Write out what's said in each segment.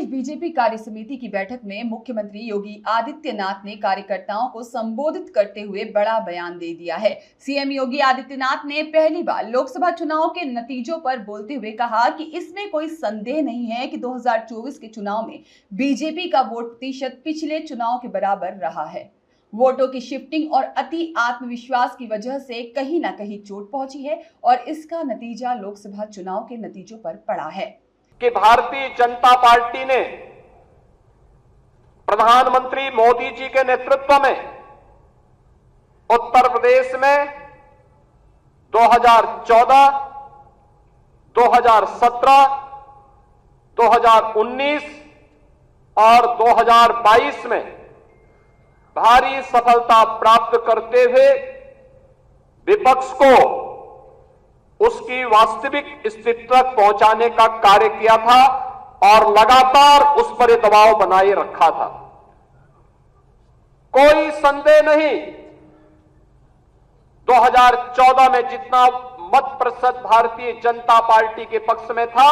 BJP कार्य समिति की बैठक में मुख्यमंत्री योगी आदित्यनाथ ने कार्यकर्ताओं को संबोधित करते हुए बड़ा बयान दे दिया है। सीएम योगी आदित्यनाथ ने पहली बार लोकसभा चुनाव के नतीजों पर बोलते हुए कहा कि इसमें कोई संदेह नहीं है कि 2024 के चुनाव में बीजेपी का वोट प्रतिशत पिछले चुनाव के बराबर रहा है। वोटों की शिफ्टिंग और अति आत्मविश्वास की वजह से कहीं ना कहीं चोट पहुंची है और इसका नतीजा लोकसभा चुनाव के नतीजों पर पड़ा है कि भारतीय जनता पार्टी ने प्रधानमंत्री मोदी जी के नेतृत्व में उत्तर प्रदेश में 2014, 2017, 2019 और 2022 में भारी सफलता प्राप्त करते हुए विपक्ष को उसकी वास्तविक स्थिति तक पहुंचाने का कार्य किया था और लगातार उस पर दबाव बनाए रखा था। कोई संदेह नहीं, 2014 में जितना मत प्रतिशत भारतीय जनता पार्टी के पक्ष में था,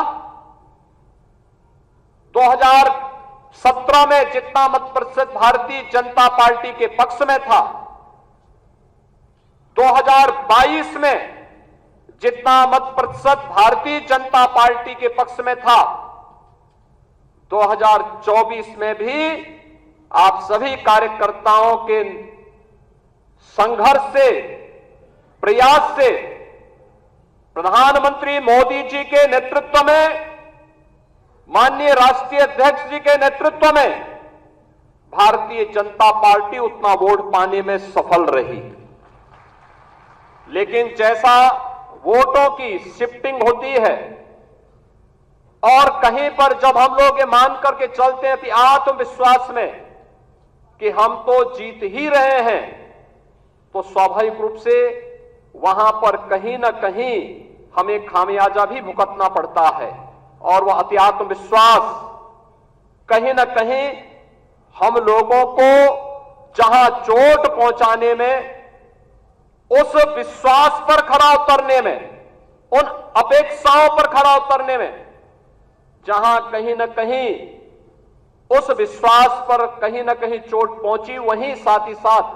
2017 में जितना मत प्रतिशत भारतीय जनता पार्टी के पक्ष में था, 2022 में जितना मत प्रतिशत भारतीय जनता पार्टी के पक्ष में था, 2024 में भी आप सभी कार्यकर्ताओं के संघर्ष से, प्रयास से, प्रधानमंत्री मोदी जी के नेतृत्व में, माननीय राष्ट्रीय अध्यक्ष जी के नेतृत्व में भारतीय जनता पार्टी उतना वोट पाने में सफल रही। लेकिन जैसा वोटों की शिफ्टिंग होती है और कहीं पर जब हम लोग ये मान करके चलते हैं कि आत्मविश्वास में कि हम तो जीत ही रहे हैं, तो स्वाभाविक रूप से वहां पर कहीं ना कहीं हमें खामियाजा भी भुगतना पड़ता है और वह अति आत्मविश्वास कहीं ना कहीं हम लोगों को जहां चोट पहुंचाने में, उस विश्वास पर खरा उतरने में, उन अपेक्षाओं पर खरा उतरने में, जहां कहीं न कहीं उस विश्वास पर कहीं न कहीं चोट पहुंची, वहीं साथ ही साथ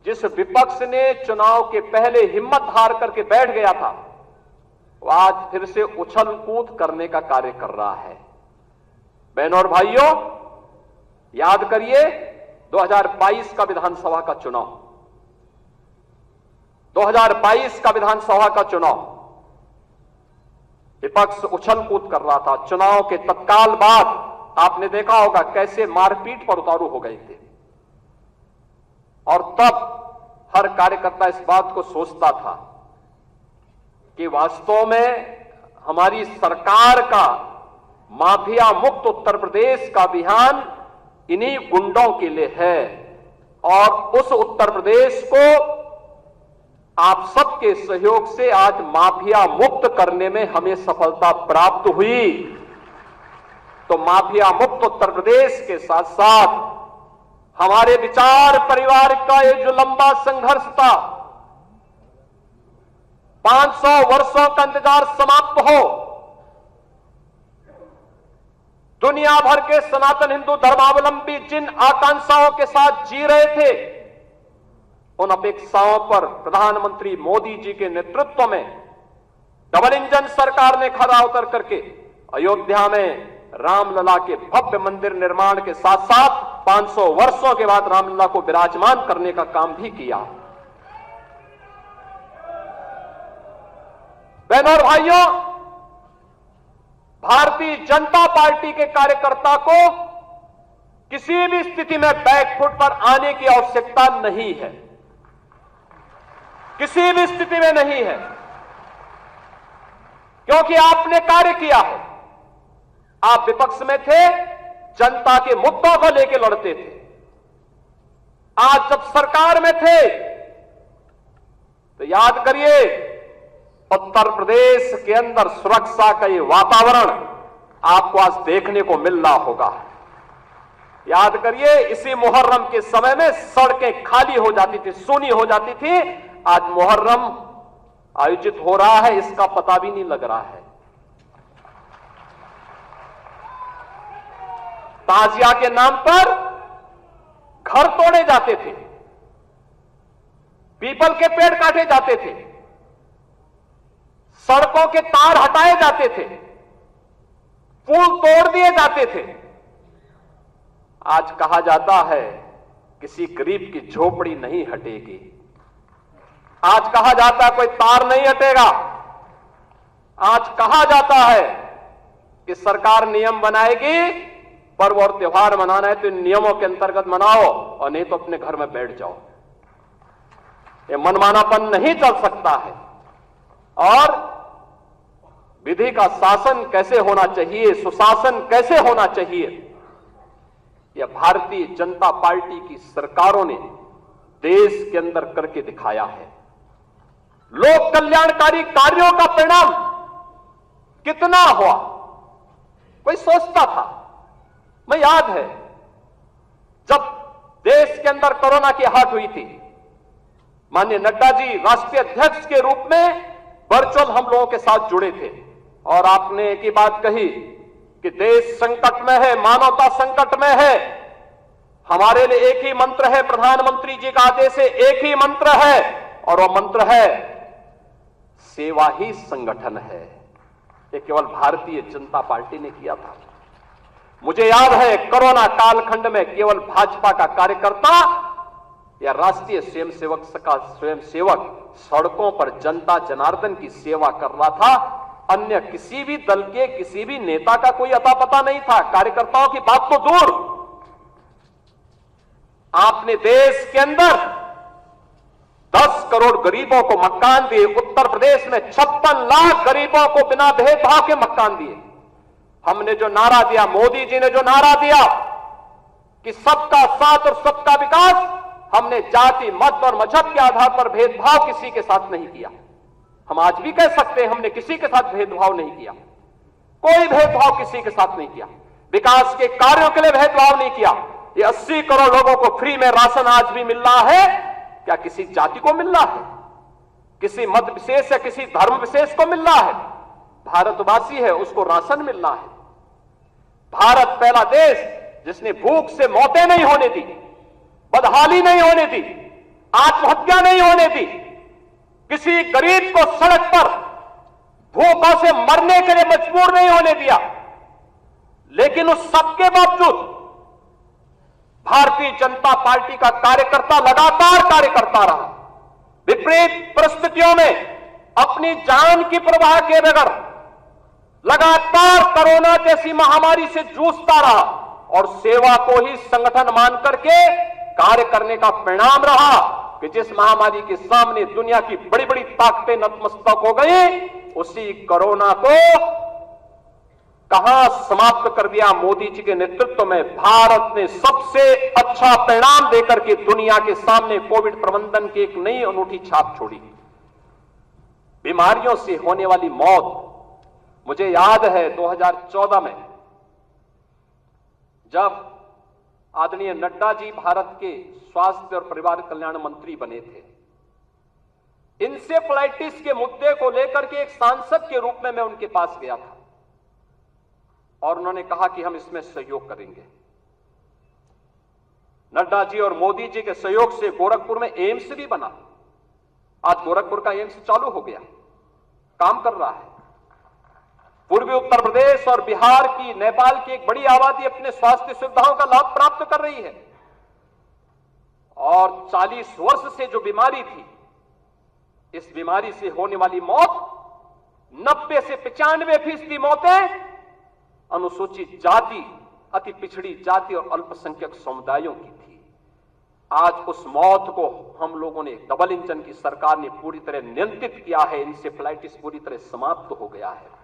जिस विपक्ष ने चुनाव के पहले हिम्मत हार करके बैठ गया था, वो आज फिर से उछल कूद करने का कार्य कर रहा है। बहनों और भाइयों, याद करिए 2022 का विधानसभा का चुनाव, 2022 का विधानसभा का चुनाव विपक्ष उछल कूद कर रहा था। चुनाव के तत्काल बाद आपने देखा होगा कैसे मारपीट पर उतारू हो गए थे और तब हर कार्यकर्ता इस बात को सोचता था कि वास्तव में हमारी सरकार का माफिया मुक्त उत्तर प्रदेश का अभियान इन्हीं गुंडों के लिए है और उस उत्तर प्रदेश को आप सबके सहयोग से आज माफिया मुक्त करने में हमें सफलता प्राप्त हुई। तो माफिया मुक्त उत्तर प्रदेश के साथ साथ हमारे विचार परिवार का ये जो लंबा संघर्ष था, 500 वर्षों का इंतजार समाप्त हो, दुनिया भर के सनातन हिंदू धर्मावलंबी जिन आकांक्षाओं के साथ जी रहे थे, उन अपेक्षाओं पर प्रधानमंत्री मोदी जी के नेतृत्व में डबल इंजन सरकार ने खरा उतर करके अयोध्या में रामलला के भव्य मंदिर निर्माण के साथ साथ 500 वर्षों के बाद रामलला को विराजमान करने का काम भी किया। बहनों और भाइयों, भारतीय जनता पार्टी के कार्यकर्ता को किसी भी स्थिति में बैकफुट पर आने की आवश्यकता नहीं है, किसी भी स्थिति में नहीं है, क्योंकि आपने कार्य किया है। आप विपक्ष में थे, जनता के मुद्दों को लेकर लड़ते थे। आज जब सरकार में थे तो याद करिए, उत्तर प्रदेश के अंदर सुरक्षा का ये वातावरण आपको आज देखने को मिल रहा होगा। याद करिए, इसी मुहर्रम के समय में सड़कें खाली हो जाती थी, सूनी हो जाती थी। आज मुहर्रम आयोजित हो रहा है, इसका पता भी नहीं लग रहा है। ताजिया के नाम पर घर तोड़े जाते थे, पीपल के पेड़ काटे जाते थे, सड़कों के तार हटाए जाते थे, पुल तोड़ दिए जाते थे। आज कहा जाता है किसी गरीब की झोपड़ी नहीं हटेगी। आज कहा जाता है कोई तार नहीं हटेगा। आज कहा जाता है कि सरकार नियम बनाएगी, पर्व और त्योहार मनाना है तो इन नियमों के अंतर्गत मनाओ और नहीं तो अपने घर में बैठ जाओ। ये मनमानापन नहीं चल सकता है। और विधि का शासन कैसे होना चाहिए, सुशासन कैसे होना चाहिए, यह भारतीय जनता पार्टी की सरकारों ने देश के अंदर करके दिखाया है। लोक कल्याणकारी कार्यों का परिणाम कितना हुआ कोई सोचता था? मैं याद है जब देश के अंदर कोरोना की आहट हुई थी, माननीय नड्डा जी राष्ट्रीय अध्यक्ष के रूप में वर्चुअल हम लोगों के साथ जुड़े थे और आपने एक ही बात कही कि देश संकट में है, मानवता संकट में है। हमारे लिए एक ही मंत्र है, प्रधानमंत्री जी का आदेश है, एक ही मंत्र है और वह मंत्र है सेवा ही संगठन है। ये केवल भारतीय जनता पार्टी ने किया था। मुझे याद है कोरोना कालखंड में केवल भाजपा का कार्यकर्ता या राष्ट्रीय स्वयंसेवक सड़कों पर जनता जनार्दन की सेवा कर रहा था। अन्य किसी भी दल के किसी भी नेता का कोई अता पता नहीं था। कार्यकर्ताओं की बात तो दूर, आपने देश के अंदर 10 करोड़ गरीबों को मकान दिए। उत्तर प्रदेश में 56 लाख गरीबों को बिना भेदभाव के मकान दिए। हमने जो नारा दिया, मोदी जी ने जो नारा दिया कि सबका साथ और सबका विकास, हमने जाति मत और मजहब के आधार पर भेदभाव किसी के साथ नहीं किया। हम आज भी कह सकते हैं हमने किसी के साथ भेदभाव नहीं किया, कोई भेदभाव किसी के साथ नहीं किया। विकास के कार्यों के लिए भेदभाव नहीं किया। ये 80 करोड़ लोगों को फ्री में राशन आज भी मिल रहा है। क्या किसी जाति को मिल रहा है, किसी मत विशेष या किसी धर्म विशेष को मिल रहा है? भारतवासी है उसको राशन मिल रहा है। भारत पहला देश जिसने भूख से मौतें नहीं होने दी, बदहाली नहीं होने दी, आत्महत्या नहीं होने दी, किसी गरीब को सड़क पर भूखों से मरने के लिए मजबूर नहीं होने दिया। लेकिन उस सबके बावजूद भारतीय जनता पार्टी का कार्यकर्ता लगातार कार्य करता रहा। विपरीत परिस्थितियों में अपनी जान की परवाह किए बगैर लगातार कोरोना जैसी महामारी से जूझता रहा और सेवा को ही संगठन मान करके कार्य करने का परिणाम रहा कि जिस महामारी के सामने दुनिया की बड़ी बड़ी ताकतें नतमस्तक हो गई, उसी कोरोना को कहां समाप्त कर दिया मोदी जी के नेतृत्व में। भारत ने सबसे अच्छा परिणाम देकर के दुनिया के सामने कोविड प्रबंधन की एक नई अनूठी छाप छोड़ी। बीमारियों से होने वाली मौत, मुझे याद है 2014 में जब आदरणीय नड्डा जी भारत के स्वास्थ्य और परिवार कल्याण मंत्री बने थे, इंसेफ्लाइटिस के मुद्दे को लेकर के एक सांसद के रूप में मैं उनके पास गया था और उन्होंने कहा कि हम इसमें सहयोग करेंगे। नड्डा जी और मोदी जी के सहयोग से गोरखपुर में एम्स भी बना। आज गोरखपुर का एम्स चालू हो गया, काम कर रहा है। पूर्वी उत्तर प्रदेश और बिहार की, नेपाल की एक बड़ी आबादी अपने स्वास्थ्य सुविधाओं का लाभ प्राप्त कर रही है। और 40 वर्ष से जो बीमारी थी, इस बीमारी से होने वाली मौत 90 से 95% मौतें अनुसूचित जाति, अति पिछड़ी जाति और अल्पसंख्यक समुदायों की थी। आज उस मौत को हम लोगों ने, डबल इंजन की सरकार ने पूरी तरह नियंत्रित किया है। इंसेफ्लाइटिस पूरी तरह समाप्त हो गया है।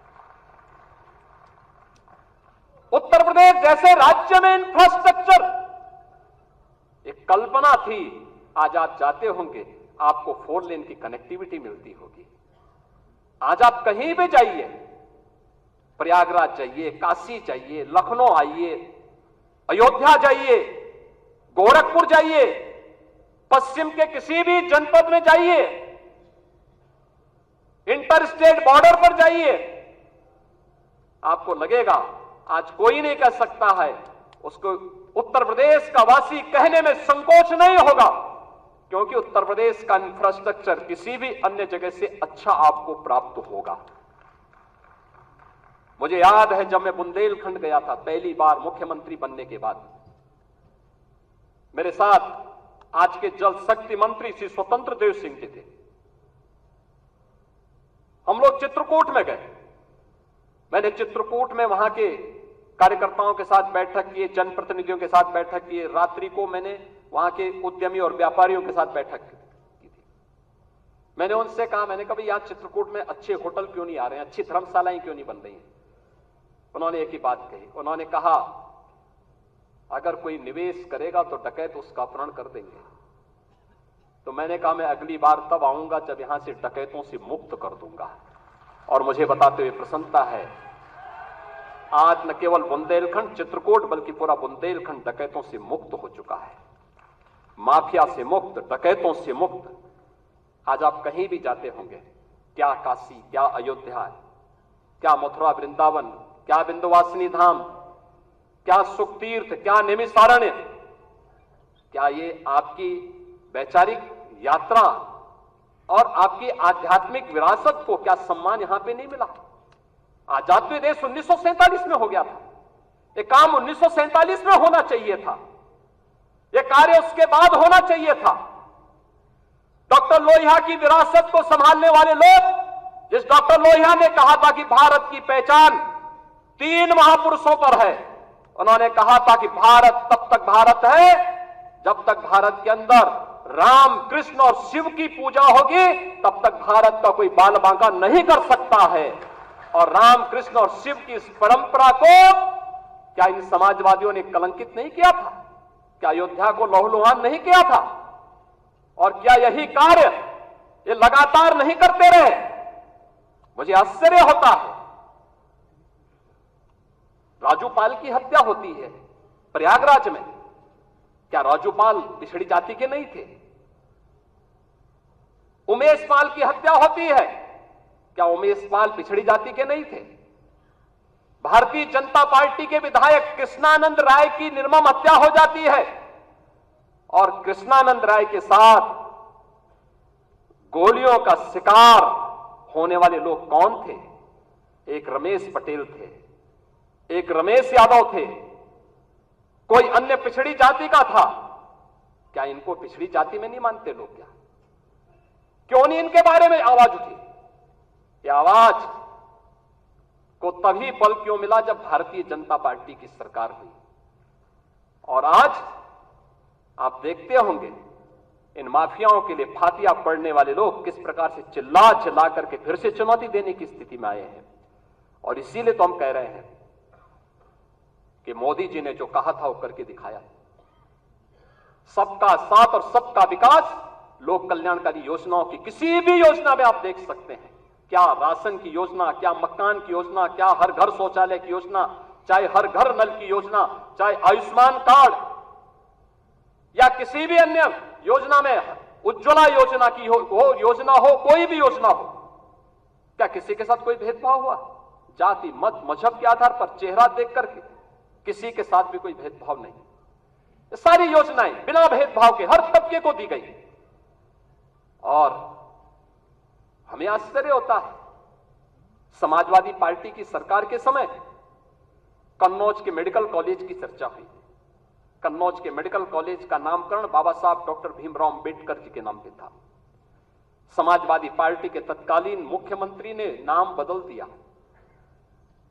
उत्तर प्रदेश जैसे राज्य में इंफ्रास्ट्रक्चर, एक कल्पना थी, आज आप जाते होंगे आपको 4 लेन की कनेक्टिविटी मिलती होगी। आज आप कहीं भी जाइए, प्रयागराज जाइए, काशी जाइए, लखनऊ आइए, अयोध्या जाइए, गोरखपुर जाइए, पश्चिम के किसी भी जनपद में जाइए, इंटर स्टेट बॉर्डर पर जाइए, आपको लगेगा आज कोई नहीं कह सकता है उसको उत्तर प्रदेश का वासी कहने में संकोच नहीं होगा, क्योंकि उत्तर प्रदेश का इंफ्रास्ट्रक्चर किसी भी अन्य जगह से अच्छा आपको प्राप्त होगा। मुझे याद है जब मैं बुंदेलखंड गया था पहली बार मुख्यमंत्री बनने के बाद, मेरे साथ आज के जल शक्ति मंत्री श्री स्वतंत्र देव सिंह जी थे। हम लोग चित्रकूट में गए। मैंने चित्रकूट में वहां के कार्यकर्ताओं के साथ बैठक की, जनप्रतिनिधियों के साथ बैठक की। रात्रि को मैंने वहां के उद्यमी और व्यापारियों के साथ बैठक की थी। मैंने उनसे कहा, मैंने कहा यहां चित्रकूट में अच्छे होटल क्यों नहीं आ रहे हैं, अच्छी धर्मशालाएं क्यों नहीं बन रही हैं? उन्होंने एक ही बात कही, उन्होंने कहा अगर कोई निवेश करेगा तो डकैत उसका अपहरण कर देंगे। तो मैंने कहा मैं अगली बार तब आऊंगा जब यहां से डकैतों से मुक्त कर दूंगा। और मुझे बताते हुए प्रसन्नता है, आज न केवल बुंदेलखंड चित्रकूट बल्कि पूरा बुंदेलखंड डकैतों से मुक्त हो चुका है, माफिया से मुक्त, डकैतों से मुक्त। आज आप कहीं भी जाते होंगे, क्या काशी, क्या अयोध्या, क्या मथुरा वृंदावन, क्या विंध्यवासिनी धाम, क्या सुखतीर्थ, क्या निमिषारण्य, क्या ये आपकी वैचारिक यात्रा और आपकी आध्यात्मिक विरासत को क्या सम्मान यहां पे नहीं मिला? आजाद देश 1947 में हो गया था। ये काम 1947 में होना चाहिए था, ये कार्य उसके बाद होना चाहिए था। डॉक्टर लोहिया की विरासत को संभालने वाले लोग, जिस डॉक्टर लोहिया ने कहा था कि भारत की पहचान 3 महापुरुषों पर है, उन्होंने कहा था कि भारत तब तक भारत है जब तक भारत के अंदर राम, कृष्ण और शिव की पूजा होगी, तब तक भारत का कोई बाल बांका नहीं कर सकता है। और राम, कृष्ण और शिव की इस परंपरा को क्या इन समाजवादियों ने कलंकित नहीं किया था? क्या अयोध्या को लहूलुहान नहीं किया था? और क्या यही कार्य ये लगातार नहीं करते रहे? मुझे आश्चर्य होता है। राजूपाल की हत्या होती है प्रयागराज में, क्या राजूपाल पिछड़ी जाति के नहीं थे? उमेश पाल की हत्या होती है, क्या उमेश पाल पिछड़ी जाति के नहीं थे? भारतीय जनता पार्टी के विधायक कृष्णानंद राय की निर्मम हत्या हो जाती है, और कृष्णानंद राय के साथ गोलियों का शिकार होने वाले लोग कौन थे? एक रमेश पटेल थे, एक रमेश यादव थे, कोई अन्य पिछड़ी जाति का था। क्या इनको पिछड़ी जाति में नहीं मानते लोग? क्या क्यों नहीं इनके बारे में आवाज उठी? ये आवाज को तभी बल क्यों मिला जब भारतीय जनता पार्टी की सरकार हुई। और आज आप देखते होंगे इन माफियाओं के लिए फातिया पड़ने वाले लोग किस प्रकार से चिल्ला चिल्ला करके फिर से चुनौती देने की स्थिति में आए हैं। और इसीलिए तो हम कह रहे हैं कि मोदी जी ने जो कहा था वो करके दिखाया। सबका साथ और सबका विकास, लोक कल्याणकारी योजनाओं की किसी भी योजना में आप देख सकते हैं, क्या राशन की योजना, क्या मकान की योजना, क्या हर घर शौचालय की योजना, चाहे हर घर नल की योजना, चाहे आयुष्मान कार्ड या किसी भी अन्य योजना में, उज्ज्वला योजना की योजना हो, कोई भी योजना हो, क्या किसी के साथ कोई भेदभाव हुआ? जाति, मत, मजहब के आधार पर, चेहरा देख करके किसी के साथ भी कोई भेदभाव नहीं। ये सारी योजनाएं बिना भेदभाव के हर तबके को दी गई। और हमें आश्चर्य होता है, समाजवादी पार्टी की सरकार के समय कन्नौज के मेडिकल कॉलेज की चर्चा हुई। कन्नौज के मेडिकल कॉलेज का नामकरण बाबा साहब डॉक्टर भीमराव अंबेडकर जी के नाम पे था। समाजवादी पार्टी के तत्कालीन मुख्यमंत्री ने नाम बदल दिया।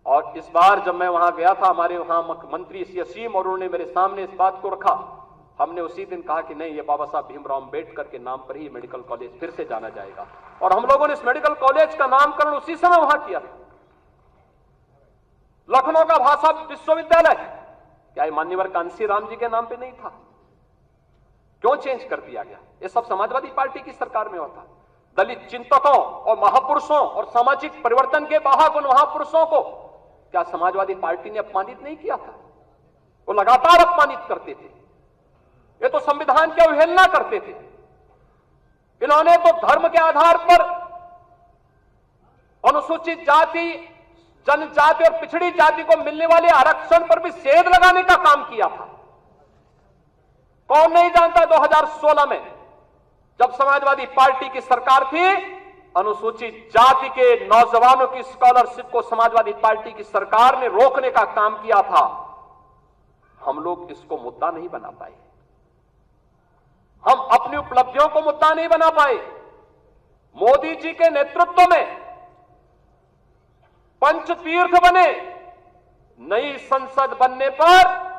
और इस बार जब मैं वहां गया था, हमारे वहां मंत्री श्री असीम और उन्होंने मेरे सामने इस बात को रखा। हमने उसी दिन कहा कि नहीं, ये बाबा साहब भीमराव अंबेडकर के नाम पर ही मेडिकल कॉलेज फिर से जाना जाएगा। और हम लोगों ने इस मेडिकल कॉलेज का नामकरण उसी समय वहां किया। लखनऊ का भाषा विश्वविद्यालय, क्या मान्यवर कांशीराम जी के नाम पे नहीं था? क्यों चेंज कर दिया गया? ये सब समाजवादी पार्टी की सरकार में होता। दलित चिंतकों और महापुरुषों और सामाजिक परिवर्तन के वाहक उन महापुरुषों को क्या समाजवादी पार्टी ने अपमानित नहीं किया था? वो लगातार अपमानित करते थे। ये तो संविधान की अवहेलना करते थे। इन्होंने तो धर्म के आधार पर अनुसूचित जाति जनजाति और पिछड़ी जाति को मिलने वाले आरक्षण पर भी सेध लगाने का काम किया था। कौन नहीं जानता 2016 में जब समाजवादी पार्टी की सरकार थी, अनुसूचित जाति के नौजवानों की स्कॉलरशिप को समाजवादी पार्टी की सरकार ने रोकने का काम किया था। हम लोग इसको मुद्दा नहीं बना पाए, हम अपनी उपलब्धियों को मुद्दा नहीं बना पाए। मोदी जी के नेतृत्व में पंचतीर्थ बने। नई संसद बनने पर,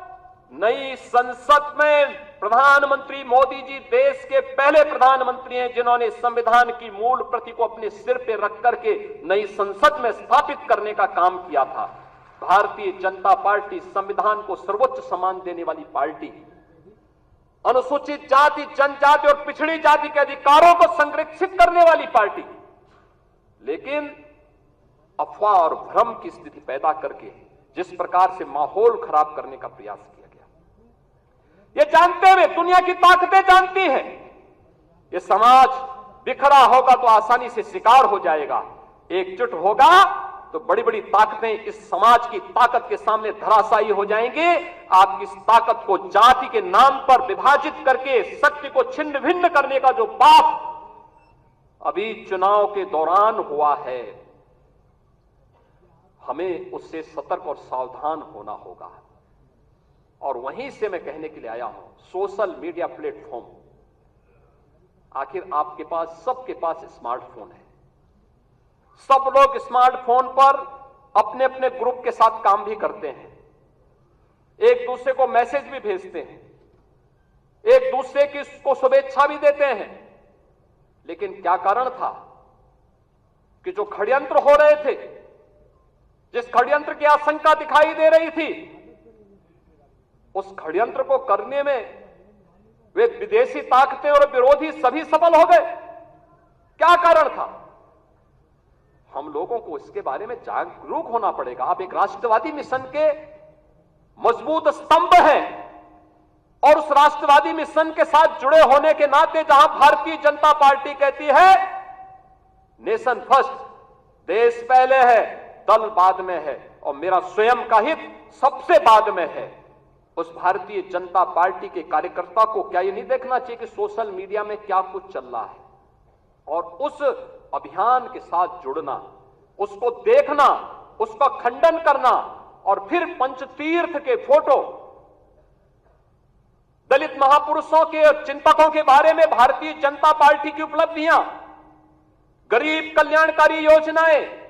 नई संसद में प्रधानमंत्री मोदी जी देश के पहले प्रधानमंत्री हैं जिन्होंने संविधान की मूल प्रति को अपने सिर पे रख करके नई संसद में स्थापित करने का काम किया था। भारतीय जनता पार्टी संविधान को सर्वोच्च सम्मान देने वाली पार्टी, अनुसूचित जाति, जनजाति और पिछड़ी जाति के अधिकारों को संरक्षित करने वाली पार्टी, लेकिन अफवाह और भ्रम की स्थिति पैदा करके जिस प्रकार से माहौल खराब करने का प्रयास किया गया, ये जानते हुए, दुनिया की ताकतें जानती हैं, ये समाज बिखरा होगा तो आसानी से शिकार हो जाएगा, एकजुट होगा तो बड़ी बड़ी ताकतें इस समाज की ताकत के सामने धराशायी हो जाएंगी। आप इस ताकत को जाति के नाम पर विभाजित करके शक्ति को छिन्न भिन्न करने का जो पाप अभी चुनाव के दौरान हुआ है, हमें उससे सतर्क और सावधान होना होगा। और वहीं से मैं कहने के लिए आया हूं, सोशल मीडिया प्लेटफॉर्म, आखिर आपके पास, सबके पास स्मार्टफोन है, सब लोग स्मार्टफोन पर अपने अपने ग्रुप के साथ काम भी करते हैं, एक दूसरे को मैसेज भी भेजते हैं, एक दूसरे की को शुभेच्छा भी देते हैं। लेकिन क्या कारण था कि जो षड्यंत्र हो रहे थे, जिस षड्यंत्र की आशंका दिखाई दे रही थी, उस षड्यंत्र को करने में वे विदेशी ताकतें और विरोधी सभी सफल हो गए। क्या कारण था? हम लोगों को इसके बारे में जागरूक होना पड़ेगा। आप एक राष्ट्रवादी मिशन के मजबूत स्तंभ हैं और उस राष्ट्रवादी मिशन के साथ जुड़े होने के नाते जहां भारतीय जनता पार्टी कहती है नेशन फर्स्ट, देश पहले है, दल बाद में है और मेरा स्वयं का हित सबसे बाद में है, उस भारतीय जनता पार्टी के कार्यकर्ता को क्या ये नहीं देखना चाहिए कि सोशल मीडिया में क्या कुछ चल रहा है, और उस अभियान के साथ जुड़ना, उसको देखना, उसका खंडन करना और फिर पंचतीर्थ के फोटो, दलित महापुरुषों के और चिंतकों के बारे में भारतीय जनता पार्टी की उपलब्धियां, गरीब कल्याणकारी योजनाएं,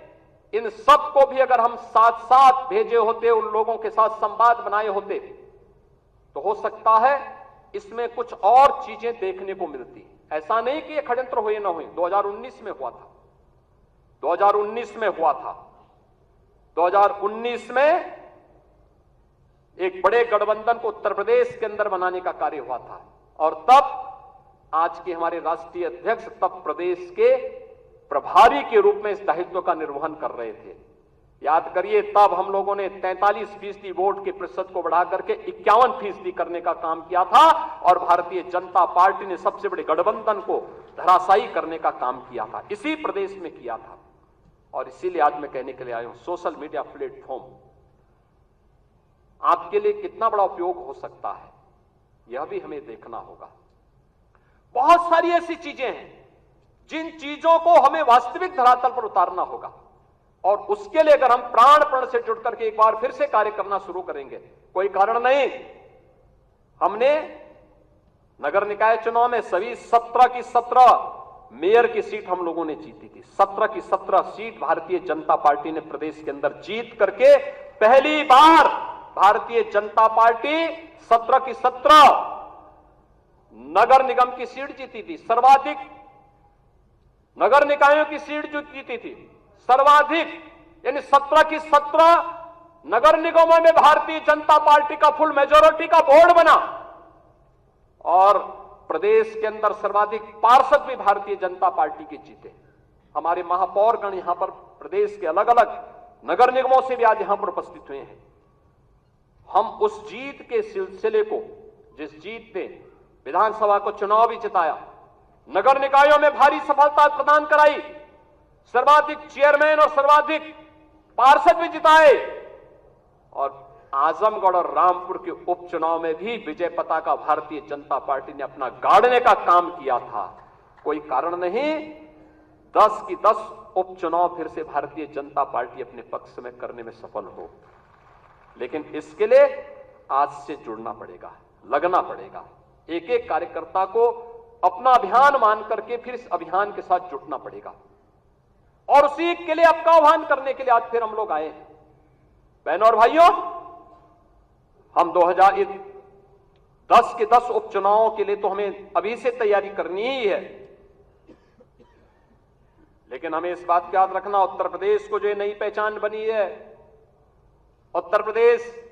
इन सब को भी अगर हम साथ साथ भेजे होते, उन लोगों के साथ संवाद बनाए होते, तो हो सकता है इसमें कुछ और चीजें देखने को मिलती। ऐसा नहीं कि ये षड्यंत्र हुए ना हुए, 2019 में हुआ था, 2019 में हुआ था। 2019 में एक बड़े गठबंधन को उत्तर प्रदेश के अंदर बनाने का कार्य हुआ था और तब आज के हमारे राष्ट्रीय अध्यक्ष तब प्रदेश के प्रभारी के रूप में इस दायित्व का निर्वहन कर रहे थे। याद करिए, तब हम लोगों ने 43% वोट के प्रतिशत को बढ़ा करके 51% करने का काम किया था और भारतीय जनता पार्टी ने सबसे बड़े गठबंधन को धराशायी करने का काम किया था, इसी प्रदेश में किया था। और इसीलिए आज मैं कहने के लिए आया हूं, सोशल मीडिया प्लेटफॉर्म आपके लिए कितना बड़ा उपयोग हो सकता है, यह भी हमें देखना होगा। बहुत सारी ऐसी चीजें हैं जिन चीजों को हमें वास्तविक धरातल पर उतारना होगा और उसके लिए अगर हम प्राण से जुड़ करके एक बार फिर से कार्य करना शुरू करेंगे, कोई कारण नहीं। हमने नगर निकाय चुनाव में सभी 17 की 17 मेयर की सीट हम लोगों ने जीती थी। 17 की 17 सीट भारतीय जनता पार्टी ने प्रदेश के अंदर जीत करके पहली बार भारतीय जनता पार्टी 17 की 17 नगर निगम की सीट जीती थी। सर्वाधिक नगर निकायों की सीट जो जीती थी, सर्वाधिक, यानी 17 की 17 नगर निगमों में भारतीय जनता पार्टी का फुल मेजॉरिटी का बोर्ड बना और प्रदेश के अंदर सर्वाधिक पार्षद भी भारतीय जनता पार्टी के जीते। हमारे महापौरगण यहां पर प्रदेश के अलग अलग नगर निगमों से भी आज यहां पर उपस्थित हुए हैं। हम उस जीत के सिलसिले को, जिस जीत ने विधानसभा को चुनाव भी जिताया, नगर निकायों में भारी सफलता प्रदान कराई, सर्वाधिक चेयरमैन और सर्वाधिक पार्षद भी जिताए और आजमगढ़ और रामपुर के उपचुनाव में भी विजय पताका भारतीय जनता पार्टी ने अपना गाड़ने का काम किया था। कोई कारण नहीं 10 की 10 उपचुनाव फिर से भारतीय जनता पार्टी अपने पक्ष में करने में सफल हो। लेकिन इसके लिए आज से जुड़ना पड़ेगा, लगना पड़ेगा। एक एक कार्यकर्ता को अपना अभियान मान करके फिर इस अभियान के साथ जुटना पड़ेगा और उसी के लिए आपका आह्वान करने के लिए आज फिर हम लोग आए हैं। बहनों और भाइयों, हम 2010 के 10 उपचुनावों के लिए तो हमें अभी से तैयारी करनी ही है, लेकिन हमें इस बात का याद रखना, उत्तर प्रदेश को जो नई पहचान बनी है, उत्तर प्रदेश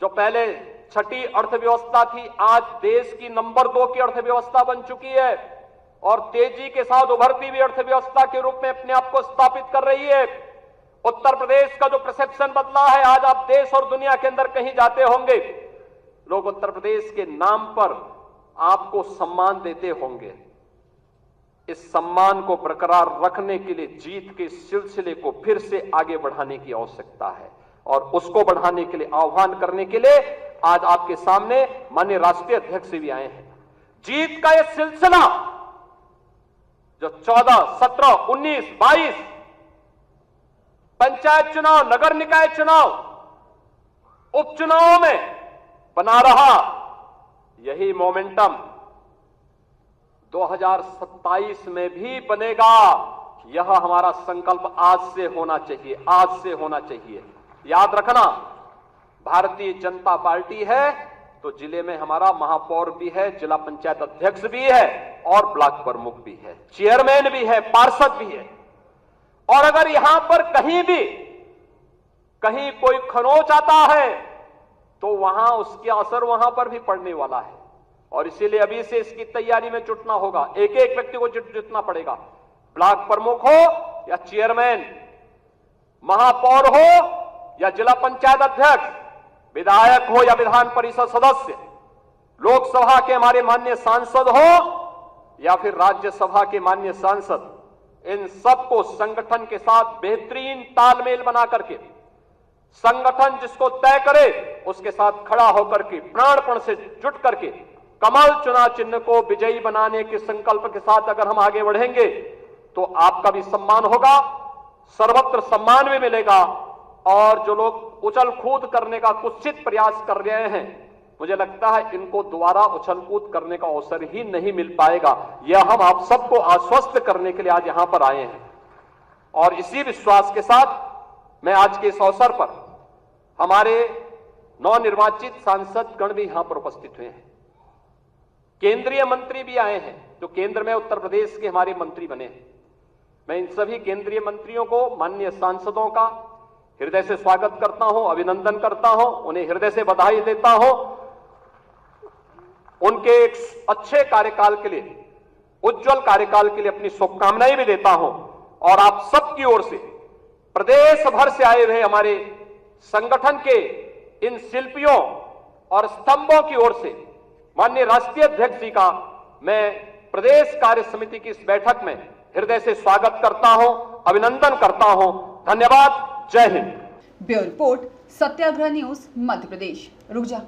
जो पहले छठी अर्थव्यवस्था थी, आज देश की नंबर 2 की अर्थव्यवस्था बन चुकी है और तेजी के साथ उभरती हुई अर्थव्यवस्था के रूप में अपने आप को स्थापित कर रही है। उत्तर प्रदेश का जो परसेप्शन बदला है, आज आप देश और दुनिया के अंदर कहीं जाते होंगे, लोग उत्तर प्रदेश के नाम पर आपको सम्मान देते होंगे। इस सम्मान को बरकरार रखने के लिए जीत के सिलसिले को फिर से आगे बढ़ाने की आवश्यकता है और उसको बढ़ाने के लिए आह्वान करने के लिए आज आपके सामने माननीय राष्ट्रीय अध्यक्ष भी आए हैं। जीत का यह सिलसिला जो 14, 17, 19, 22 पंचायत चुनाव, नगर निकाय चुनाव, उपचुनावों में बना रहा, यही मोमेंटम 2027 में भी बनेगा। यह हमारा संकल्प आज से होना चाहिए, आज से होना चाहिए। याद रखना, भारतीय जनता पार्टी है तो जिले में हमारा महापौर भी है, जिला पंचायत अध्यक्ष भी है और ब्लॉक प्रमुख भी है, चेयरमैन भी है, पार्षद भी है। और अगर यहां पर कहीं कोई खरोंच आता है तो वहां उसके असर वहां पर भी पड़ने वाला है और इसीलिए अभी से इसकी तैयारी में जुटना होगा। एक एक व्यक्ति को जुटना पड़ेगा, ब्लॉक प्रमुख हो या चेयरमैन, महापौर हो या जिला पंचायत अध्यक्ष, विधायक हो या विधान परिषद सदस्य, लोकसभा के हमारे माननीय सांसद हो या फिर राज्यसभा के माननीय सांसद, इन सबको संगठन के साथ बेहतरीन तालमेल बना करके, संगठन जिसको तय करे उसके साथ खड़ा होकर के प्राणपण से जुट करके कमल चुनाव चिन्ह को विजयी बनाने के संकल्प के साथ अगर हम आगे बढ़ेंगे तो आपका भी सम्मान होगा, सर्वत्र सम्मान भी मिलेगा। और जो लोग उछल कूद करने का कुत्सित प्रयास कर रहे हैं, मुझे लगता है इनको दोबारा उछल कूद करने का अवसर ही नहीं मिल पाएगा। यह हम आप सबको आश्वस्त करने के लिए आज यहां पर आए हैं और इसी विश्वास के साथ मैं आज के इस अवसर पर हमारे नवनिर्वाचित सांसद गण भी यहां पर उपस्थित हुए हैं, केंद्रीय मंत्री भी आए हैं जो केंद्र में उत्तर प्रदेश के हमारे मंत्री बने हैं। मैं इन सभी केंद्रीय मंत्रियों को, माननीय सांसदों का हृदय से स्वागत करता हूं, अभिनंदन करता हूं, उन्हें हृदय से बधाई देता हूं। उनके एक अच्छे कार्यकाल के लिए, उज्जवल कार्यकाल के लिए अपनी शुभकामनाएं भी देता हूं और आप सबकी ओर से, प्रदेश भर से आए हुए हमारे संगठन के इन शिल्पियों और स्तंभों की ओर से माननीय राष्ट्रीय अध्यक्ष जी का मैं प्रदेश कार्य समिति की इस बैठक में हृदय से स्वागत करता हूं, अभिनंदन करता हूं। धन्यवाद। जय हिंद। ब्यूरो रिपोर्ट, सत्याग्रह न्यूज, मध्य प्रदेश। रुक जा।